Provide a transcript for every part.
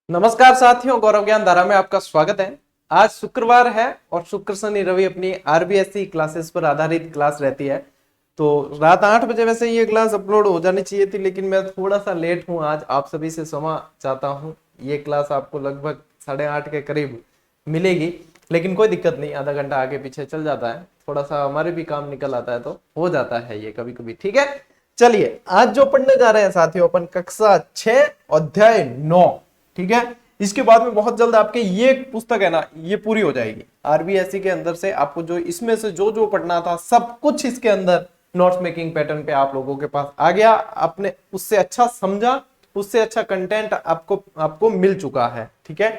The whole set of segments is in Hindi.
नमस्कार साथियों, गौरव ज्ञान धारा में आपका स्वागत है। आज शुक्रवार है और शुक्र शनि रवि अपनी आरबीएससी क्लासेस पर आधारित क्लास रहती है। तो रात 8 बजे वैसे ये क्लास अपलोड हो जानी चाहिए थी, लेकिन मैं थोड़ा सा लेट हूँ। आज आप सभी से क्षमा चाहता हूँ। ये क्लास आपको लगभग 8:30 के करीब मिलेगी, लेकिन कोई दिक्कत नहीं, आधा घंटा आगे पीछे चल जाता है। थोड़ा सा हमारे भी काम निकल आता है तो हो जाता है ये कभी कभी, ठीक है। चलिए, आज जो पढ़ने जा रहे हैं साथियों, अपन कक्षा 6 अध्याय 9, ठीक है। इसके बाद में बहुत जल्द आपके ये पुस्तक है ना, ये पूरी हो जाएगी। आरबीएससी के अंदर से आपको जो इसमें से जो जो पढ़ना था सब कुछ इसके अंदर नोट्स मेकिंग पैटर्न पे आप लोगों के पास आ गया। आपने उससे अच्छा समझा, उससे अच्छा कंटेंट आपको मिल चुका है, ठीक है।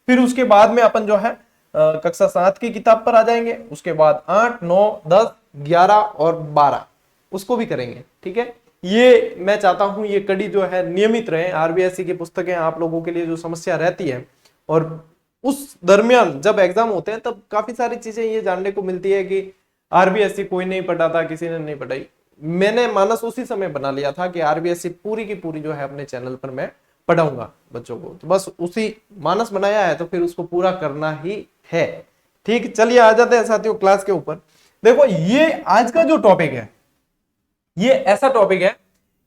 फिर उसके बाद में अपन जो है कक्षा 7 की किताब पर आ जाएंगे। उसके बाद 8, 9, 10, 11 और 12 उसको भी करेंगे, ठीक है। ये मैं चाहता हूं ये कड़ी जो है नियमित रहे। आरबीएससी की पुस्तकें आप लोगों के लिए जो समस्या रहती है, और उस दरमियान जब एग्जाम होते हैं तब काफी सारी चीजें ये जानने को मिलती है कि आरबीएससी कोई नहीं पढ़ाता, किसी ने नहीं पढ़ाई। मैंने मानस उसी समय बना लिया था कि आरबीएससी पूरी की पूरी जो है अपने चैनल पर मैं पढ़ाऊंगा बच्चों को, तो बस उसी मानस बनाया है तो फिर उसको पूरा करना ही है, ठीक। चलिए आ जाते हैं साथियों क्लास के ऊपर। देखो, ये आज का जो टॉपिक है ये ऐसा टॉपिक है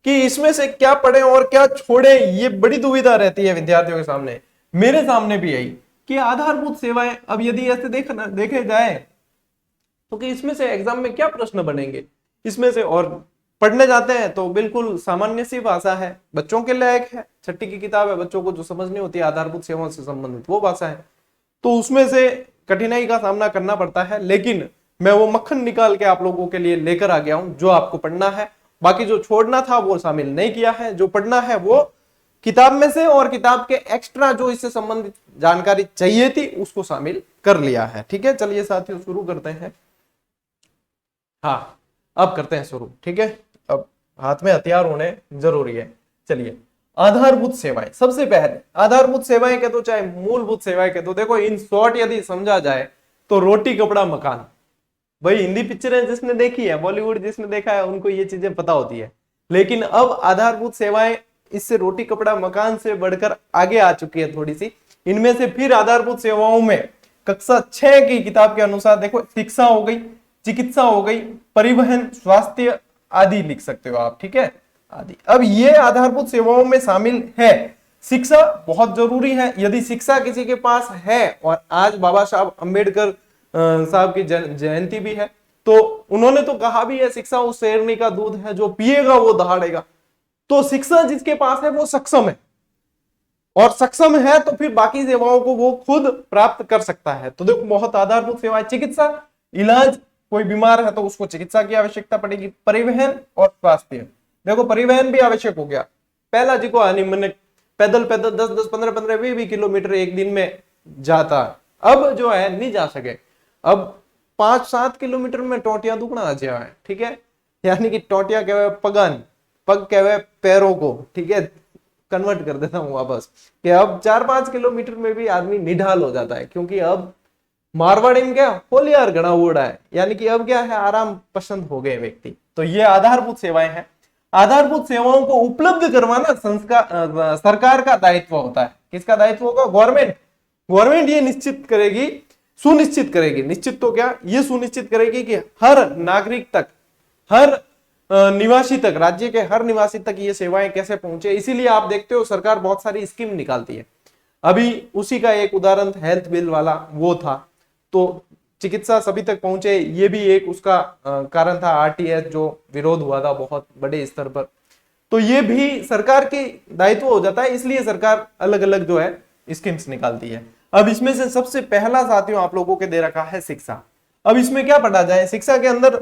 कि इसमें से क्या पढ़े और क्या छोड़े, ये बड़ी दुविधा रहती है विद्यार्थियों के सामने। मेरे सामने भी आई कि आधारभूत सेवाएं, अब यदि ऐसे देखे जाए तो कि इसमें से एग्जाम में क्या प्रश्न बनेंगे इसमें से, और पढ़ने जाते हैं तो बिल्कुल सामान्य सी भाषा है, बच्चों के लायक है, छठी की किताब है, बच्चों को जो समझ नहीं होती है आधारभूत सेवाओं से संबंधित वो भाषा है। तो उसमें से कठिनाई का सामना करना पड़ता है, लेकिन मैं वो मक्खन निकाल के आप लोगों के लिए लेकर आ गया हूं जो आपको पढ़ना है। बाकी जो छोड़ना था वो शामिल नहीं किया है, जो पढ़ना है वो किताब में से और किताब के एक्स्ट्रा जो इससे संबंधित जानकारी चाहिए थी उसको शामिल कर लिया है, ठीक है। चलिए साथियों शुरू करते हैं। हाँ, अब करते हैं शुरू, ठीक है। अब हाथ में हथियार होने जरूरी है। चलिए, आधारभूत सेवाएं। सबसे पहले आधारभूत सेवाएं कह दो चाहे मूलभूत सेवाएं कह दो, देखो इन शॉर्ट यदि समझा जाए तो रोटी कपड़ा मकान। भाई हिंदी पिक्चरें जिसने देखी है, बॉलीवुड जिसने देखा है, उनको ये चीजें पता होती है। लेकिन अब आधारभूत सेवाएं इससे रोटी कपड़ा मकान से बढ़कर आगे आ चुकी है थोड़ी सी। इनमें से फिर आधारभूत सेवाओं में कक्षा 6 की किताब के अनुसार देखो, शिक्षा हो गई, चिकित्सा हो गई, परिवहन, स्वास्थ्य आदि लिख सकते हो आप, ठीक है, आदि। अब ये आधारभूत सेवाओं में शामिल है। शिक्षा बहुत जरूरी है। यदि शिक्षा किसी के पास है, और आज बाबा साहब अम्बेडकर साहब की जयंती भी है, तो उन्होंने तो कहा भी है शिक्षा उस शेरनी का दूध है, जो पिएगा वो दहाड़ेगा। तो शिक्षा जिसके पास है वो सक्षम है, और सक्षम है तो फिर बाकी सेवाओं को वो खुद प्राप्त कर सकता है। तो देखो, बहुत आधारभूत सेवाएं, चिकित्सा, इलाज, कोई बीमार है तो उसको चिकित्सा की आवश्यकता पड़ेगी। परिवहन और स्वास्थ्य, देखो परिवहन भी आवश्यक हो गया। पहला जी को हानि, मैंने पैदल पैदल 10-10, 15-15, 20 किलोमीटर एक दिन में जाता, अब जो है नहीं जा सके। अब 5-7 किलोमीटर में टोटियां दुगना आ जाए है, ठीक है। यानी कि टोटियां कहवे पगन, पग कहवे पैरों को, ठीक है। कन्वर्ट कर देता हूं वापस कि अब 4-5 किलोमीटर में भी आदमी निढाल हो जाता है, क्योंकि अब मारवाड़ी में क्या होलियार घना उड़ा है, यानी कि अब क्या है, आराम पसंद हो गए व्यक्ति। तो ये आधारभूत सेवाएं हैं। आधारभूत सेवाओं को उपलब्ध करवाना सरकार का दायित्व होता है। किसका दायित्व होगा? गवर्नमेंट। गवर्नमेंट ये निश्चित करेगी, सुनिश्चित करेगी, निश्चित तो क्या, ये सुनिश्चित करेगी कि हर नागरिक तक, हर निवासी तक, राज्य के हर निवासी तक ये सेवाएं कैसे पहुंचे। इसीलिए आप देखते हो सरकार बहुत सारी स्कीम निकालती है। अभी उसी का एक उदाहरण हेल्थ बिल वाला वो था, तो चिकित्सा सभी तक पहुंचे, ये भी एक उसका कारण था। आरटीएस जो विरोध हुआ था बहुत बड़े स्तर पर, तो ये भी सरकार के दायित्व हो जाता है। इसलिए सरकार अलग अलग जो है स्कीम्स निकालती है। अब इसमें से सबसे पहला साथियों आप लोगों के दे रखा है शिक्षा। अब इसमें क्या पढ़ा जाए? शिक्षा के अंदर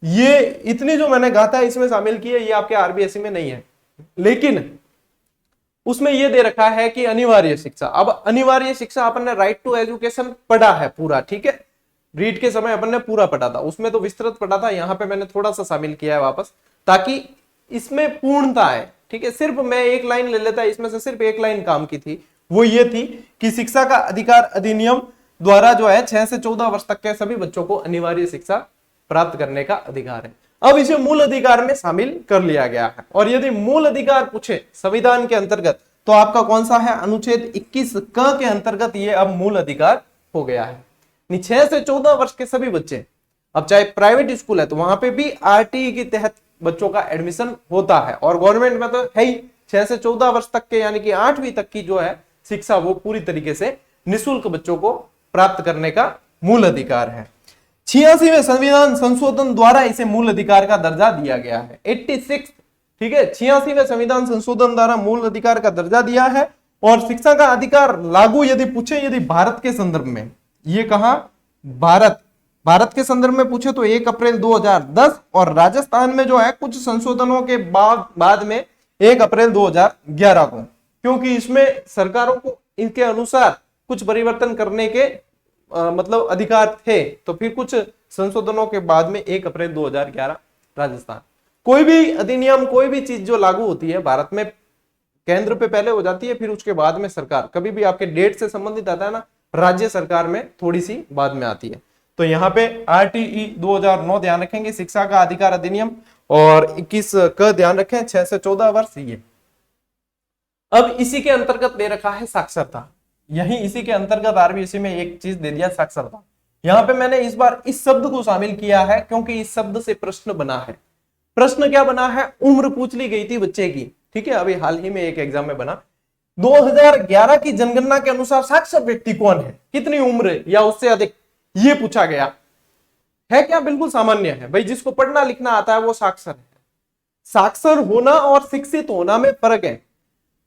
ये इतनी जो मैंने गाथा इसमें शामिल की है, ये आपके आरबीएससी में नहीं है, लेकिन उसमें यह दे रखा है कि अनिवार्य शिक्षा। अब अनिवार्य शिक्षा अपन ने राइट टू एजुकेशन पढ़ा है पूरा, ठीक है। रीड के समय अपन ने पूरा पढ़ा था, उसमें तो विस्तृत पढ़ा था, यहाँ पे मैंने थोड़ा सा शामिल किया है वापस, ताकि इसमें पूर्णता है, ठीक है। सिर्फ मैं एक लाइन ले लेता, इसमें से सिर्फ एक लाइन काम की थी, वो ये थी कि शिक्षा का अधिकार अधिनियम द्वारा जो है 6 से 14 वर्ष तक के सभी बच्चों को अनिवार्य शिक्षा प्राप्त करने का अधिकार है। अब इसे मूल अधिकार में शामिल कर लिया गया है। और यदि मूल अधिकार पूछे संविधान के अंतर्गत, तो आपका कौन सा है, अनुच्छेद 21 क के अंतर्गत ये अब मूल अधिकार हो गया है। 6 से 14 वर्ष के सभी बच्चे, अब चाहे प्राइवेट स्कूल है तो वहां पे भी आरटीई के तहत बच्चों का एडमिशन होता है, और गवर्नमेंट में तो है ही 6 से 14 वर्ष तक के यानी कि 8वीं तक की जो है शिक्षा वो पूरी तरीके से निःशुल्क बच्चों को प्राप्त करने का मूल अधिकार है। 86वें संविधान संशोधन द्वारा इसे मूल अधिकार का दर्जा दिया गया है। 86, ठीक है, 86वें संविधान संशोधन द्वारा मूल अधिकार का दर्जा दिया है। और शिक्षा का अधिकार लागू यदि पूछे, यदि भारत के संदर्भ में, ये कहा भारत के संदर्भ में पूछे तो 1 अप्रैल 2010, और राजस्थान में जो है कुछ संशोधनों के बाद में 1 अप्रैल 2011 को, क्योंकि इसमें सरकारों को इनके अनुसार कुछ परिवर्तन करने के मतलब अधिकार थे, तो फिर कुछ संशोधनों के बाद में 1 अप्रैल 2011 राजस्थान। कोई भी अधिनियम, कोई भी चीज जो लागू होती है भारत में केंद्र पे पहले हो जाती है, फिर उसके बाद में सरकार, कभी भी आपके डेट से संबंधित आता है ना, राज्य सरकार में थोड़ी सी बाद में आती है। तो यहाँ पे आरटीई 2009 ध्यान रखेंगे, शिक्षा का अधिकार अधिनियम, और 21 का ध्यान रखें, 6 से 14 वर्ष ये। अब इसी के अंतर्गत दे रखा है साक्षरता, यही इसी के अंतर्गत आरबीएसई में एक चीज दे दिया साक्षरता। यहां पे मैंने इस बार इस शब्द को शामिल किया है क्योंकि इस शब्द से प्रश्न बना है। प्रश्न क्या बना है, उम्र पूछ ली गई थी बच्चे की, ठीक है, अभी हाल ही में एक एग्जाम में बना। 2011 की जनगणना के अनुसार साक्षर व्यक्ति कौन है, कितनी उम्र या उससे अधिक, ये पूछा गया है। क्या बिल्कुल सामान्य है भाई, जिसको पढ़ना लिखना आता है वो साक्षर है। साक्षर होना और शिक्षित होना में फर्क है।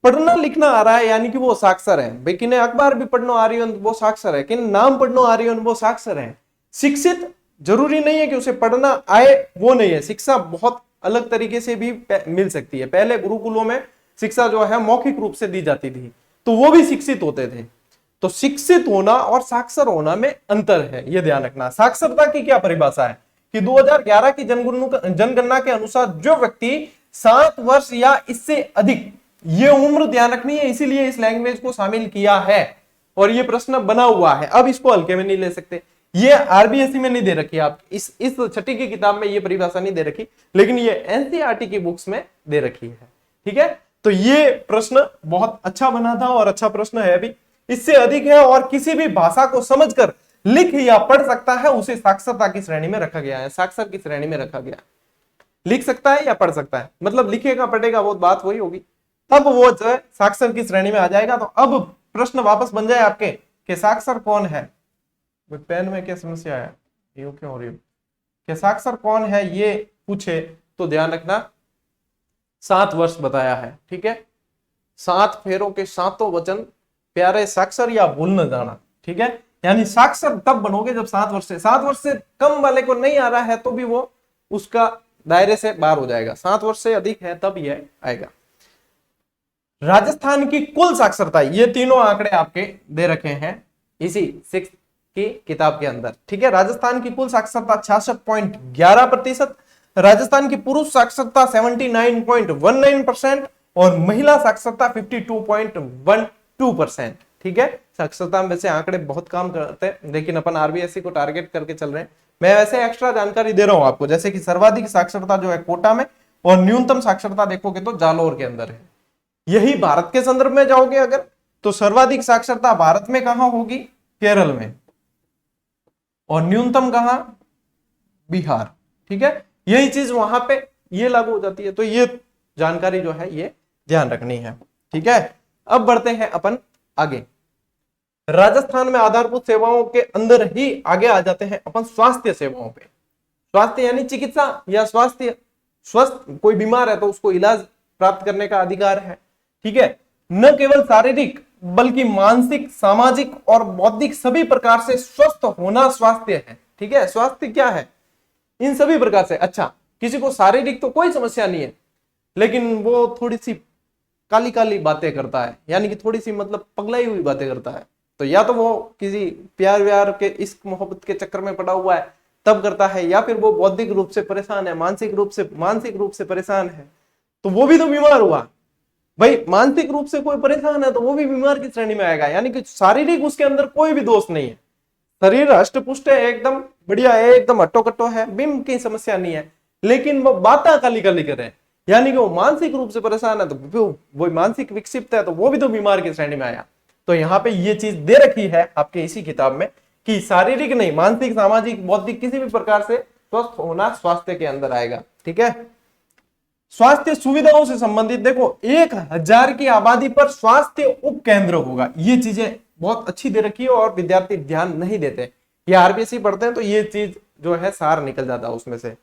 पढ़ना लिखना आ रहा है यानी कि वो साक्षर है भाई, किन्हें अखबार भी पढ़ना आ रही है वो साक्षर है, किन्हें नाम पढ़ना आ रही है वो साक्षर है। शिक्षित जरूरी नहीं है कि उसे पढ़ना आए, वो नहीं है। शिक्षा बहुत अलग तरीके से भी मिल सकती है। पहले गुरुकुलों में शिक्षा जो है मौखिक रूप से दी जाती थी, तो वो भी शिक्षित होते थे। तो शिक्षित होना और साक्षर होना में अंतर है, ये ध्यान रखना। साक्षरता की क्या परिभाषा है कि 2011 की जनगणना के अनुसार जो व्यक्ति 7 वर्ष या इससे अधिक, ये उम्र ध्यान रखनी है, इसीलिए इस लैंग्वेज को शामिल किया है और ये प्रश्न बना हुआ है। अब इसको हल्के में नहीं ले सकते, ये आरबीएसई में नहीं दे रखी, आप इस छठी की किताब में ये परिभाषा नहीं दे रखी, लेकिन ये एनसीईआरटी की बुक्स में दे रखी है, ठीक है। तो ये प्रश्न बहुत अच्छा बना था और अच्छा प्रश्न है भी। इससे अधिक है और किसी भी भाषा को समझकर लिख या पढ़ सकता है, उसे साक्षरता की श्रेणी में रखा गया है, साक्षर की श्रेणी में रखा गया। लिख सकता है या पढ़ सकता है, मतलब लिखेगा पढ़ेगा वो बात वही होगी, तब वो जो है साक्षर की श्रेणी में आ जाएगा। तो अब प्रश्न वापस बन जाए आपके कि साक्षर कौन है। पेन में क्या समस्या है, ये क्यों हो रही है, कि साक्षर कौन है ये पूछे तो ध्यान रखना 7 वर्ष बताया है, ठीक है। 7 फेरों के 7 वचन प्यारे साक्षर या भूल न जाना, ठीक है। यानी साक्षर तब बनोगे जब 7 वर्ष से कम वाले को नहीं आ रहा है तो भी वो उसका दायरे से बाहर हो जाएगा। 7 वर्ष से अधिक है तब यह आएगा। राजस्थान की कुल साक्षरता, ये तीनों आंकड़े आपके दे रखे हैं इसी 6 की किताब के अंदर, ठीक है। राजस्थान की कुल साक्षरता 66.11%, राजस्थान की पुरुष साक्षरता 79.19% और महिला साक्षरता 52.12%, ठीक है। साक्षरता में वैसे आंकड़े बहुत काम करते हैं, लेकिन अपन आरबीएसई को टारगेट करके चल रहे हैं। मैं वैसे एक्स्ट्रा जानकारी दे रहा हूं आपको, जैसे कि सर्वाधिक साक्षरता जो है कोटा में और न्यूनतम साक्षरता देखोगे तो जालोर के अंदर है। यही भारत के संदर्भ में जाओगे अगर तो सर्वाधिक साक्षरता भारत में कहां होगी, केरल में, और न्यूनतम कहां, बिहार, ठीक है। यही चीज वहां पे ये लागू हो जाती है, तो ये जानकारी जो है ये ध्यान रखनी है, ठीक है। अब बढ़ते हैं अपन आगे। राजस्थान में आधारभूत सेवाओं के अंदर ही आगे आ जाते हैं अपन स्वास्थ्य सेवाओं पे। स्वास्थ्य यानी चिकित्सा या स्वास्थ्य, स्वस्थ कोई बीमार है तो उसको इलाज प्राप्त करने का अधिकार है, ठीक है। न केवल शारीरिक बल्कि मानसिक, सामाजिक और बौद्धिक सभी प्रकार से स्वस्थ होना स्वास्थ्य है, ठीक है। स्वास्थ्य क्या है, इन सभी प्रकार से। अच्छा, किसी को शारीरिक तो कोई समस्या नहीं है, लेकिन वो थोड़ी सी काली काली बातें करता है, यानी कि थोड़ी सी मतलब पगलाई हुई बातें करता है, तो या तो वो किसी प्यार व्यार के इश्क मोहब्बत के चक्कर में पड़ा हुआ है तब करता है, या फिर वो बौद्धिक रूप से परेशान है, मानसिक रूप से परेशान है, तो वो भी तो बीमार हुआ भाई। मानसिक रूप से कोई परेशान है तो वो भी बीमार की श्रेणी में आएगा, यानी कि शारीरिक उसके अंदर कोई भी दोष नहीं है, शरीर हष्ट पुष्ट है, एकदम बढ़िया है, एकदम हट्टो कट्टो है, बिम की समस्या नहीं है, लेकिन वो बातें काली काली करे, यानी कि वो मानसिक रूप से परेशान है तो वो मानसिक विक्षिप्त है तो वो भी तो बीमार की श्रेणी में आया। तो यहाँ पे ये चीज दे रखी है आपके इसी किताब में कि शारीरिक नहीं, मानसिक, सामाजिक, बौद्धिक किसी भी प्रकार से स्वस्थ होना स्वास्थ्य के अंदर आएगा। ठीक है, स्वास्थ्य सुविधाओं से संबंधित देखो 1000 की आबादी पर स्वास्थ्य उपकेंद्र होगा। ये चीजें बहुत अच्छी दे रखी है और विद्यार्थी ध्यान नहीं देते। ये आरबीएससी पढ़ते हैं तो ये चीज जो है सार निकल जाता है उसमें से।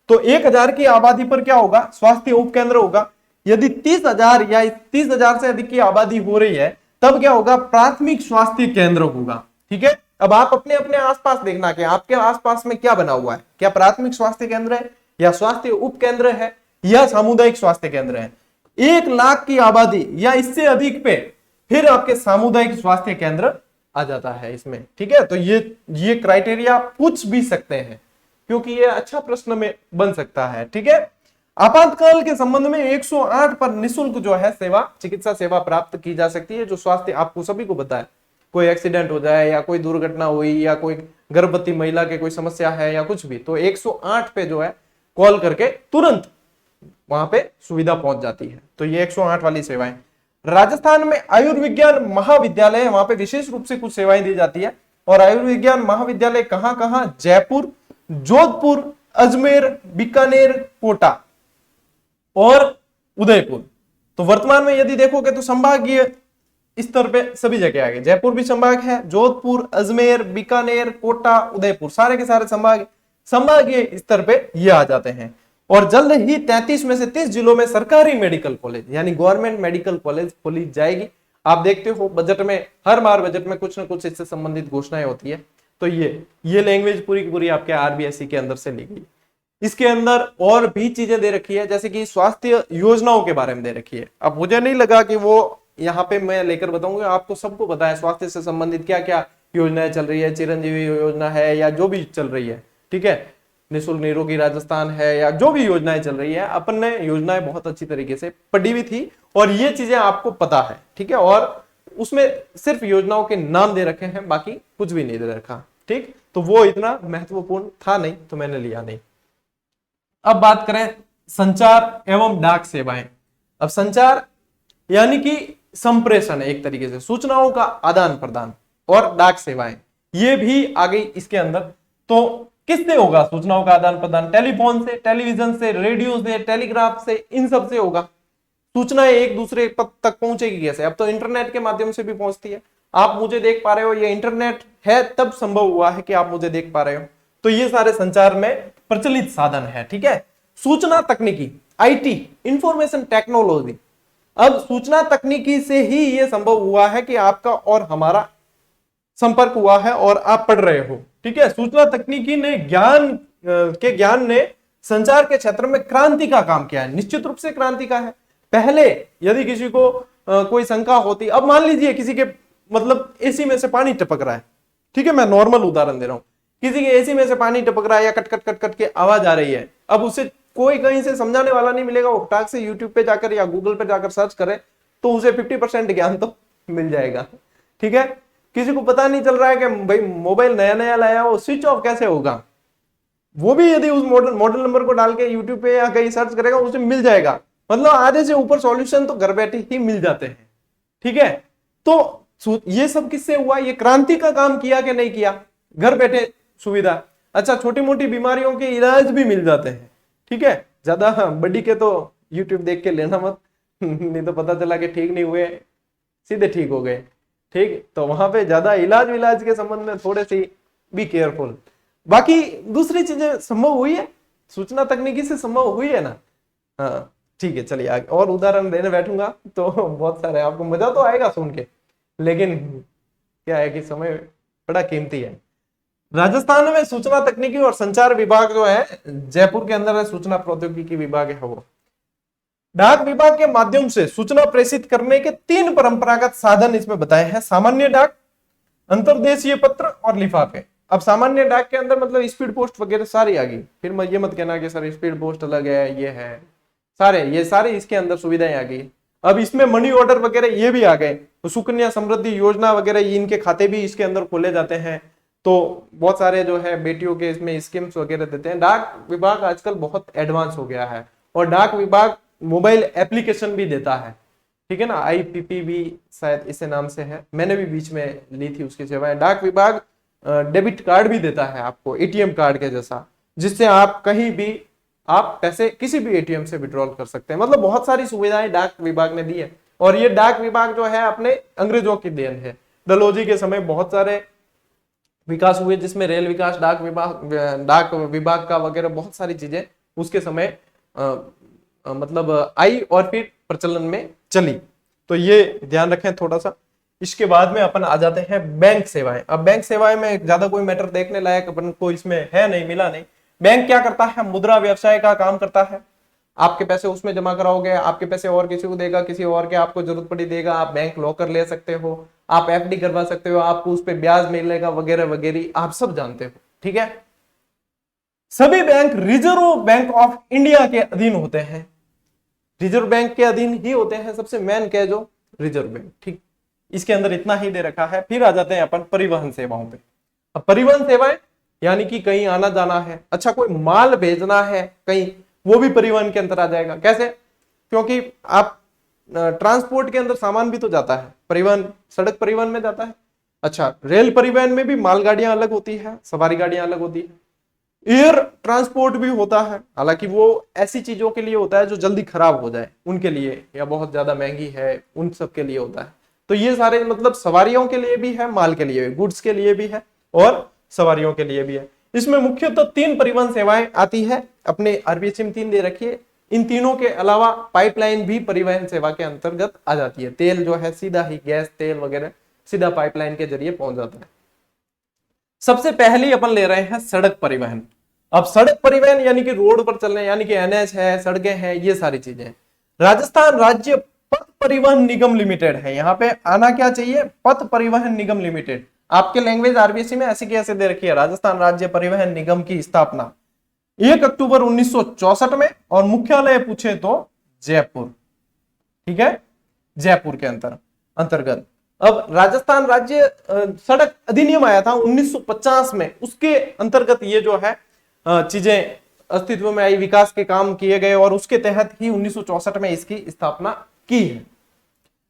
तो 1000 की आबादी पर क्या होगा, स्वास्थ्य उपकेंद्र होगा। यदि 30,000 या 30,000 से अधिक की आबादी हो रही है तब क्या होगा, प्राथमिक स्वास्थ्य केंद्र होगा। ठीक है, अब आप अपने अपने आसपास देखना कि आपके आसपास में क्या बना हुआ है, क्या प्राथमिक स्वास्थ्य केंद्र है या स्वास्थ्य उपकेंद्र है या सामुदायिक स्वास्थ्य केंद्र है। 1,00,000 की आबादी या इससे अधिक पे फिर आपके सामुदायिक स्वास्थ्य केंद्र आ जाता है इसमें। ठीक है, तो ये क्राइटेरिया पूछ भी सकते हैं क्योंकि ये अच्छा प्रश्न में बन सकता है। ठीक है, आपातकाल के संबंध में 108 पर निःशुल्क जो है चिकित्सा सेवा प्राप्त की जा सकती है। जो स्वास्थ्य आपको सभी को पता है, कोई एक्सीडेंट हो जाए या कोई दुर्घटना हुई या कोई गर्भवती महिला के कोई समस्या है या कुछ भी, तो 108 पे जो है कॉल करके तुरंत वहां पे सुविधा पहुंच जाती है। तो ये 108 वाली सेवाएं। राजस्थान में आयुर्विज्ञान महाविद्यालय है, वहां पे विशेष रूप से कुछ सेवाएं दी जाती है। और आयुर्विज्ञान महाविद्यालय कहां कहां, जयपुर, जोधपुर, अजमेर, बीकानेर, कोटा और उदयपुर। तो वर्तमान में यदि देखोगे तो संभागीय स्तर पे सभी जगह आ गए। जयपुर भी संभाग है, जोधपुर, अजमेर, बीकानेर, कोटा, उदयपुर सारे के सारे संभागीय स्तर पे ये आ जाते हैं। और जल्द ही 33 में से 30 जिलों में सरकारी मेडिकल कॉलेज यानी गवर्नमेंट मेडिकल कॉलेज खोली जाएगी। आप देखते हो बजट में, हर बार बजट में कुछ ना कुछ इससे संबंधित घोषणाएं होती है। तो ये लैंग्वेज पूरी की पूरी आपके आरबीएससी के अंदर से ली गई। इसके अंदर और भी चीजें दे रखी है, जैसे कि स्वास्थ्य योजनाओं के बारे में दे रखी है। अब मुझे नहीं लगा कि वो यहाँ पे मैं लेकर बताऊंगा, आपको सबको पता है स्वास्थ्य से संबंधित क्या क्या योजनाएं चल रही है, चिरंजीवी योजना है या जो भी चल रही है। ठीक है, निःशुल्क निरोगी राजस्थान है या जो भी योजनाएं चल रही है, अपन ने योजनाएं बहुत अच्छी तरीके से पढ़ी हुई थी और ये चीजें आपको पता है। ठीक है, और उसमें सिर्फ योजनाओं के नाम दे रखे हैं, बाकी कुछ भी नहीं दे रखा। ठीक, तो वो इतना महत्वपूर्ण था नहीं तो मैंने लिया नहीं। अब बात करें संचार एवं डाक सेवाएं। अब संचार यानी कि संप्रेषण, एक तरीके से सूचनाओं का आदान प्रदान, और डाक सेवाएं ये भी आ गई इसके अंदर। तो किससे होगा सूचनाओं का आदान प्रदान? टेलीफोन से, टेलीविजन से, रेडियो से, टेलीग्राफ से, इन सब से होगा। सूचनाएं एक दूसरे तक पहुंचेगी कैसे? अब तो इंटरनेट के माध्यम से भी पहुंचती है। आप मुझे देख पा रहे हो, ये इंटरनेट है तब संभव हुआ है कि आप मुझे देख पा रहे हो। तो ये सारे संचार में प्रचलित साधन है। ठीक है, सूचना तकनीकी, आईटी, इंफॉर्मेशन टेक्नोलॉजी। अब सूचना तकनीकी से ही ये संभव हुआ है कि आपका और हमारा संपर्क हुआ है और आप पढ़ रहे हो। ठीक है, सूचना तकनीकी ने ज्ञान ने संचार के क्षेत्र में क्रांति का काम किया है, निश्चित रूप से क्रांति का है। पहले यदि किसी को कोई शंका होती, अब मान लीजिए किसी के मतलब एसी में से पानी टपक रहा है। ठीक है, मैं नॉर्मल उदाहरण दे रहा हूं, किसी के एसी में से पानी टपक रहा है या कट कट कट कट के आवाज आ रही है। अब उसे कोई कहीं से समझाने वाला नहीं मिलेगा, वो फटाक से यूट्यूब पे जाकर या गूगल पे जाकर सर्च करे तो उसे 50% ज्ञान तो मिल जाएगा। ठीक है, किसी को पता नहीं चल रहा है कि भाई मोबाइल नया नया लाया, वो स्विच ऑफ कैसे होगा, वो भी यदि उस मॉडल नंबर को डाल के यूट्यूब पे या कहीं सर्च करेगा उसे मिल जाएगा। मतलब आधे से ऊपर सॉल्यूशन तो घर बैठे ही मिल जाते हैं। ठीक है, तो ये सब किससे हुआ? ये क्रांति का काम किया कि नहीं किया? घर बैठे सुविधा। अच्छा, छोटी मोटी बीमारियों के इलाज भी मिल जाते हैं। ठीक है, ज्यादा बड़ी के तो यूट्यूब देख के लेना मत, नहीं तो पता चला कि ठीक नहीं हुए, सीधे ठीक हो गए। ठीक, तो वहां पे ज्यादा इलाज के संबंध में थोड़े सी बी केयरफुल। बाकी दूसरी चीजें संभव हुई है, सूचना तकनीकी से संभव हुई है ना। हाँ ठीक है, चलिए आगे और उदाहरण देने बैठूंगा तो बहुत सारे, आपको मजा तो आएगा सुन के, लेकिन क्या है कि समय बड़ा कीमती है। राजस्थान में सूचना तकनीकी और संचार विभाग जो है, जयपुर के अंदर है, सूचना प्रौद्योगिकी विभाग है वो। डाक विभाग के माध्यम से सूचना प्रेषित करने के 3 परंपरागत साधन इसमें बताए हैं, सामान्य डाक, अंतरदेशीय पत्र और लिफाफे। अब सामान्य डाक के अंदर मतलब स्पीड पोस्ट वगैरह सारी आ गई, फिर मैं ये मत कहना कि सर स्पीड पोस्ट अलग है, ये है, ये सारे इसके अंदर सुविधाएं आ गई। अब इसमें मनी ऑर्डर वगैरह ये भी आ गए, तो सुकन्या समृद्धि योजना वगैरह इनके खाते भी इसके अंदर खोले जाते हैं। तो बहुत सारे जो है बेटियों के इसमें स्कीम्स वगैरह देते हैं। डाक विभाग आजकल बहुत एडवांस हो गया है और डाक विभाग मोबाइल एप्लीकेशन भी देता है, ठीक है ना, IPPB शायद इसे नाम से है, मैंने भी बीच में ली थी उसकी सेवाएं। डाक विभाग डेबिट कार्ड भी देता है आपको, ATM कार्ड के जैसा, जिससे आप कहीं भी आप पैसे किसी भी ATM से विड्रॉल कर सकते हैं। मतलब बहुत सारी सुविधाएं डाक विभाग ने दी है। और ये डाक विभाग जो है अपने अंग्रेजों की देन है। डलहौजी के समय बहुत सारे विकास हुए, जिसमें रेल विकास, डाक विभाग का वगैरह बहुत सारी चीजें उसके समय मतलब आई और फिर प्रचलन में चली। तो ये ध्यान रखें थोड़ा सा। इसके बाद में अपन आ जाते हैं बैंक सेवाएं। अब बैंक सेवाएं में ज्यादा कोई मैटर देखने लायक अपन को इसमें है नहीं, मिला नहीं। बैंक क्या करता है, मुद्रा व्यवसाय का काम करता है। आपके पैसे उसमें जमा कराओगे, आपके पैसे और किसी को देगा, किसी और के आपको जरूरत पड़ी देगा, आप बैंक लॉकर ले सकते हो, आप FD करवा सकते हो, आपको उस पर ब्याज मिलेगा वगैरह वगैरह, आप सब जानते हो, ठीक है। सभी bank reserve bank of India के अधीन होते हैं, रिजर्व बैंक के अधीन ही होते हैं, सबसे मेन क्या जो रिजर्व बैंक, ठीक। इसके अंदर इतना ही दे रखा है। फिर आ जाते हैं अपन परिवहन सेवाओं पे। अब परिवहन सेवाएं यानी कि कहीं आना जाना है, अच्छा कोई माल भेजना है कहीं, वो भी परिवहन के अंदर आ जाएगा। कैसे, क्योंकि आप ट्रांसपोर्ट के अंदर सामान भी तो जाता है, परिवहन सड़क परिवहन में जाता है। अच्छा, रेल परिवहन में भी मालगाड़ियां अलग होती है, सवारी गाड़ियां अलग होती है। एयर ट्रांसपोर्ट भी होता है, हालांकि वो ऐसी चीजों के लिए होता है जो जल्दी खराब हो जाए उनके लिए, या बहुत ज्यादा महंगी है उन सब के लिए होता है। तो ये सारे मतलब सवारियों के लिए भी है, माल के लिए भी, गुड्स के लिए भी है और सवारियों के लिए भी है। इसमें मुख्यतः 3 परिवहन सेवाएं आती है, अपने RBSM 3 दे रखिए। इन तीनों के अलावा पाइपलाइन भी परिवहन सेवा के अंतर्गत आ जाती है। तेल जो है सीधा ही, गैस तेल वगैरह सीधा पाइपलाइन के जरिए पहुंच जाता है। सबसे पहले अपन ले रहे हैं सड़क परिवहन। अब सड़क परिवहन यानी कि रोड पर चलने, यानी कि NH है, सड़कें हैं, ये सारी चीजें। राजस्थान राज्य पथ परिवहन निगम लिमिटेड है, यहाँ पे आना क्या चाहिए, पथ परिवहन निगम लिमिटेड। आपके लैंग्वेज RBSC में ऐसी कैसे दे रखी है, राजस्थान राज्य परिवहन निगम की स्थापना 1 अक्टूबर 1964 में, और मुख्यालय पूछे तो जयपुर, ठीक है, जयपुर के अंतर्गत। अब राजस्थान राज्य सड़क अधिनियम आया था 1950 में, उसके अंतर्गत ये जो है चीजें अस्तित्व में आई, विकास के काम किए गए, और उसके तहत ही 1964 में इसकी स्थापना की है।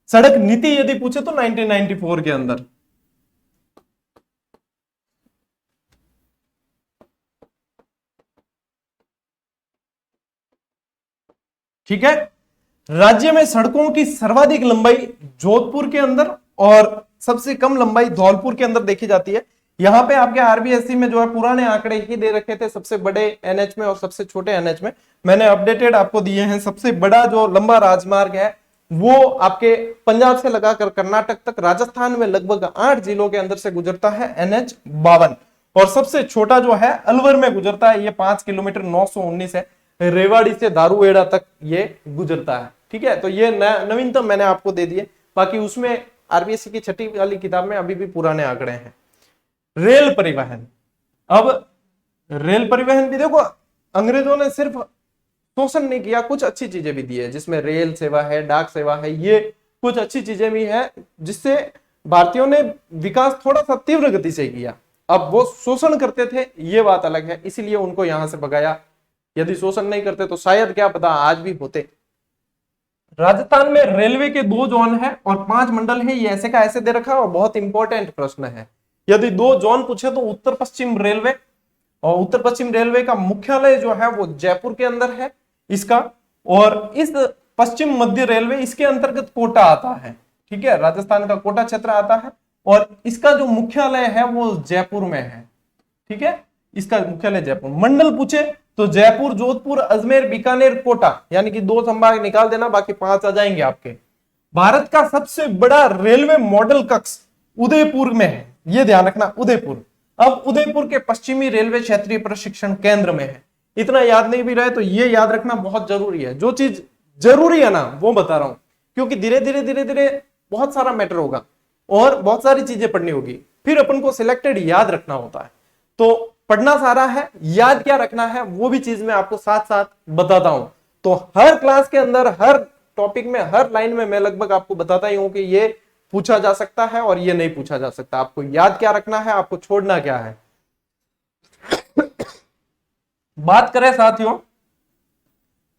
सड़क नीति यदि पूछे तो 1994 के अंदर। ठीक है, राज्य में सड़कों की सर्वाधिक लंबाई जोधपुर के अंदर और सबसे कम लंबाई धौलपुर के अंदर देखी जाती है। यहाँ पे आपके RBSC में जो है पुराने आंकड़े ही दे रखे थे, सबसे बड़े NH में और सबसे छोटे NH में। मैंने अपडेटेड आपको दिए हैं। सबसे बड़ा जो लंबा राजमार्ग है वो आपके पंजाब से लगाकर कर्नाटक तक, राजस्थान में लगभग 8 जिलों के अंदर से गुजरता है, NH52। और सबसे छोटा जो है अलवर में गुजरता है, ये 5 किलोमीटर 919 है, रेवाड़ी से दारूहेड़ा तक ये गुजरता है। ठीक है, तो ये नवीनतम मैंने आपको दे दिए, बाकी उसमें RBSC की 6ठी वाली किताब में अभी भी पुराने आंकड़े हैं। रेल परिवहन, अब रेल परिवहन भी देखो, अंग्रेजों ने सिर्फ शोषण नहीं किया, कुछ अच्छी चीजें भी दी है, जिसमें रेल सेवा है, डाक सेवा है, ये कुछ अच्छी चीजें भी है, जिससे भारतीयों ने विकास थोड़ा सा तीव्र गति से किया। अब वो शोषण करते थे, ये बात अलग है, इसीलिए उनको यहां से भगाया। यदि शोषण नहीं करते तो शायद क्या पता आज भी होते। राजस्थान में रेलवे के 2 जोन है और 5 मंडल है, ये ऐसे का ऐसे दे रखा है, और बहुत इंपॉर्टेंट प्रश्न है। यदि 2 जोन पूछे तो उत्तर पश्चिम रेलवे, और उत्तर पश्चिम रेलवे का मुख्यालय जो है वो जयपुर के अंदर है इसका, और इस पश्चिम मध्य रेलवे इसके अंतर्गत कोटा आता है। ठीक है, राजस्थान का कोटा क्षेत्र आता है, और इसका जो मुख्यालय है वो जयपुर में है। ठीक है, इसका मुख्यालय जयपुर। मंडल पूछे तो जयपुर, जोधपुर, अजमेर, बीकानेर, कोटा, यानी कि 2 संभाग निकाल देना, बाकी 5 आ जाएंगे आपके। भारत का सबसे बड़ा रेलवे मॉडल कक्ष उदयपुर में है, ये ध्यान रखना, उदयपुर। अब उदयपुर के पश्चिमी रेलवे क्षेत्रीय प्रशिक्षण केंद्र में है। इतना याद नहीं भी रहे तो ये याद रखना बहुत जरूरी है। जो चीज जरूरी है ना वो बता रहा हूं, क्योंकि धीरे धीरे बहुत सारा मैटर होगा और बहुत सारी चीजें पढ़नी होगी, फिर अपन को सिलेक्टेड याद रखना होता है। तो पढ़ना सारा है, याद क्या रखना है वो भी चीज मैं आपको साथ साथ बताता हूं। तो हर क्लास के अंदर, हर टॉपिक में, हर लाइन में मैं लगभग आपको बताता ही हूं कि ये पूछा जा सकता है और ये नहीं पूछा जा सकता। आपको याद क्या रखना है, आपको छोड़ना क्या है। बात करें साथियों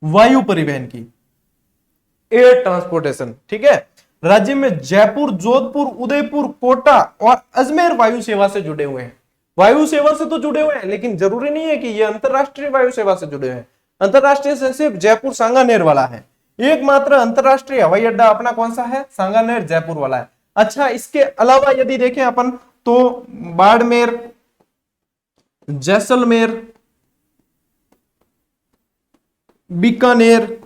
वायु परिवहन की, एयर ट्रांसपोर्टेशन, ठीक है। राज्य में जयपुर, जोधपुर, उदयपुर, कोटा और अजमेर वायु सेवा से जुड़े हुए हैं। वायु सेवा से तो जुड़े हुए हैं, लेकिन जरूरी नहीं है कि ये अंतरराष्ट्रीय वायु सेवा से जुड़े हुए हैं। अंतरराष्ट्रीय से सिर्फ जयपुर सांगानेर वाला है। एकमात्र अंतरराष्ट्रीय हवाई अड्डा अपना कौन सा है? सांगानेर जयपुर वाला है। अच्छा, इसके अलावा यदि देखें अपन तो बाड़मेर, जैसलमेर, बीकानेर,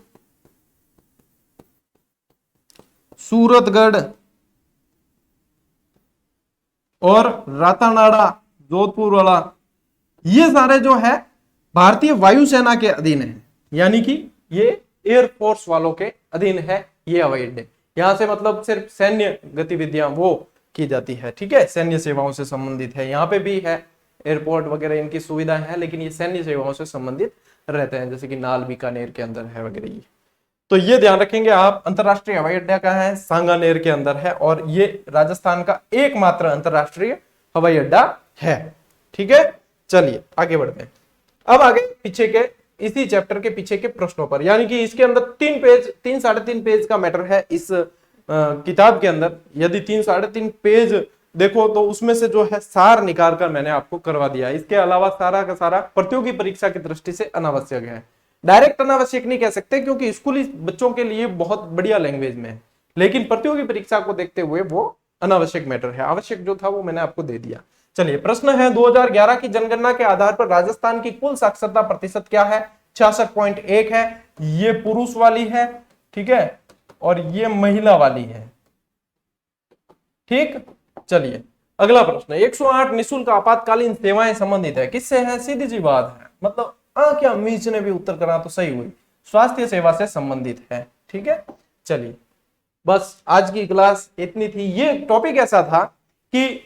सूरतगढ़ और रातानाडा जोधपुर वाला, ये सारे जो है भारतीय वायुसेना के अधीन है, यानी कि ये एयरफोर्स वालों के अधीन है ये हवाई अड्डे। यहां से मतलब सिर्फ सैन्य गतिविधियां वो की जाती है, ठीक है, सैन्य सेवाओं से संबंधित है। यहाँ पे भी है एयरपोर्ट वगैरह, इनकी सुविधाएं हैं, लेकिन ये सैन्य सेवाओं से संबंधित रहते हैं, जैसे कि नाल बीकानेर के अंदर है वगैरह। ये तो ये ध्यान रखेंगे आप, अंतरराष्ट्रीय हवाई अड्डा कहाँ है? सांगानेर के अंदर है, और ये राजस्थान का एकमात्र अंतरराष्ट्रीय हवाई अड्डा है, ठीक है। चलिए आगे बढ़ते हैं। अब आगे पीछे के इसी चैप्टर के पीछे के प्रश्नों पर, यानी कि इसके अंदर 3 साढ़े 3 पेज का मैटर है इस किताब के अंदर। यदि 3 साढ़े 3 पेज देखो तो उसमें से जो है सार निकाल कर मैंने आपको करवा दिया। इसके अलावा सारा का सारा प्रतियोगी परीक्षा की दृष्टि से अनावश्यक है। डायरेक्ट अनावश्यक नहीं कह सकते, क्योंकि स्कूली बच्चों के लिए बहुत बढ़िया लैंग्वेज में है, लेकिन प्रतियोगी परीक्षा को देखते हुए वो अनावश्यक मैटर है। आवश्यक जो था वो मैंने आपको दे दिया। चलिए प्रश्न है, 2011 की जनगणना के आधार पर राजस्थान की कुल साक्षरता प्रतिशत क्या है? 66.1 है। ये पुरुष वाली है, ठीक है, और ये महिला वाली है, ठीक। चलिए अगला प्रश्न, 108 निःशुल्क आपातकालीन सेवाएं संबंधित है, किससे है? सीधी सी बात है, मतलब क्या मीच ने भी उत्तर करा तो सही हुई, स्वास्थ्य सेवा से संबंधित है, ठीक है। चलिए बस आज की क्लास इतनी थी। ये टॉपिक ऐसा था कि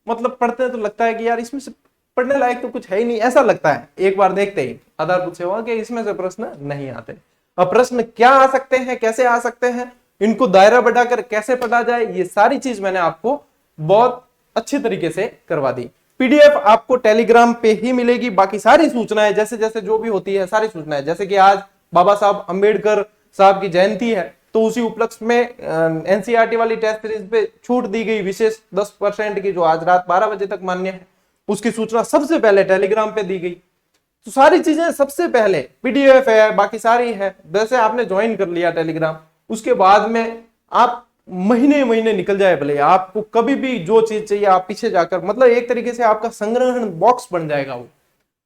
मतलब पढ़ते तो लगता है कि यार इसमें से पढ़ने लायक तो कुछ है ही नहीं, ऐसा लगता है एक बार देखते ही आधार पूछे हुआ कि इसमें से प्रश्न नहीं आते। अब प्रश्न क्या आ सकते हैं, कैसे आ सकते हैं, इनको दायरा बढ़ाकर कैसे पढ़ा जाए, ये सारी चीज मैंने आपको बहुत अच्छी तरीके से करवा दी। पीडीएफ आपको टेलीग्राम पे ही मिलेगी। बाकी सारी सूचनाएं जैसे जैसे जो भी होती है सारी सूचनाएं, जैसे कि आज बाबा साहब अंबेडकर साहब की जयंती है, तो उसी उपलक्ष्य में एनसीईआरटी वाली टेस्ट सीरीज पे छूट दी गई विशेष 10% की, जो आज रात 12 बजे तक मान्य है, उसकी सूचना सबसे पहले टेलीग्राम पे दी गई। तो सारी चीजें सबसे पहले, पीडीएफ है, बाकी सारी है। वैसे आपने ज्वाइन कर लिया टेलीग्राम, उसके बाद में आप महीने महीने निकल जाए भले, आपको कभी भी जो चीज चाहिए आप पीछे जाकर, मतलब एक तरीके से आपका संग्रहण बॉक्स बन जाएगा वो।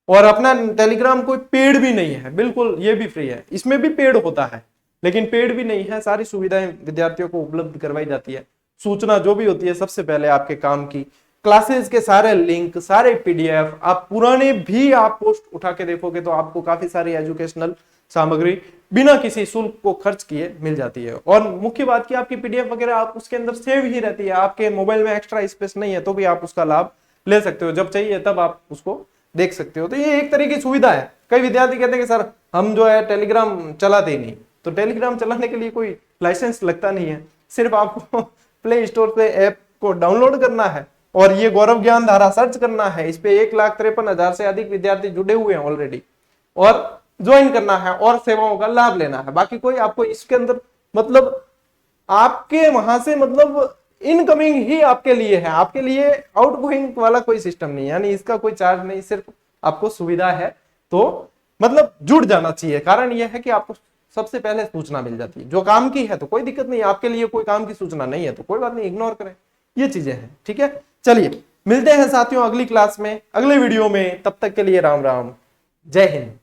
और अपना टेलीग्राम कोई पेड भी नहीं है, बिल्कुल ये भी फ्री है। इसमें भी पेड होता है लेकिन पेड भी नहीं है। सारी सुविधाएं विद्यार्थियों को उपलब्ध करवाई जाती है। सूचना जो भी होती है सबसे पहले आपके काम की, क्लासेस के सारे लिंक, सारे पीडीएफ, आप पुराने भी आप पोस्ट उठा के देखोगे तो आपको काफी सारी एजुकेशनल सामग्री बिना किसी शुल्क को खर्च किए मिल जाती है। और मुख्य बात की आपकी पीडीएफ वगैरह आप उसके अंदर सेव ही रहती है। आपके मोबाइल में एक्स्ट्रा स्पेस नहीं है तो भी आप उसका लाभ ले सकते हो, जब चाहिए तब आप उसको देख सकते हो। तो ये एक तरह की सुविधा है। कई विद्यार्थी कहते हैं कि सर हम जो है टेलीग्राम चलाते ही नहीं, तो टेलीग्राम चलाने के लिए कोई लाइसेंस लगता नहीं है, सिर्फ आपको प्ले स्टोर पे ऐप को डाउनलोड करना है और ये गौरव ज्ञान धारा सर्च करना है। इस पे 1,53,000 से अधिक विद्यार्थी जुड़े हुए हैं ऑलरेडी, और ज्वाइन करना है और सेवाओं का लाभ लेना है। बाकी कोई आपको इसके अंदर मतलब आपके वहां से मतलब इनकमिंग ही आपके लिए है, आपके लिए आउटगोइंग वाला कोई सिस्टम नहीं है, यानी इसका कोई चार्ज नहीं, सिर्फ आपको सुविधा है। तो मतलब जुड़ जाना चाहिए। कारण यह है कि आपको सबसे पहले सूचना मिल जाती है। जो काम की है तो कोई दिक्कत नहीं, आपके लिए कोई काम की सूचना नहीं है तो कोई बात नहीं, इग्नोर करें, ये चीजें हैं, ठीक है। चलिए मिलते हैं साथियों अगली क्लास में, अगले वीडियो में। तब तक के लिए राम राम, जय हिंद।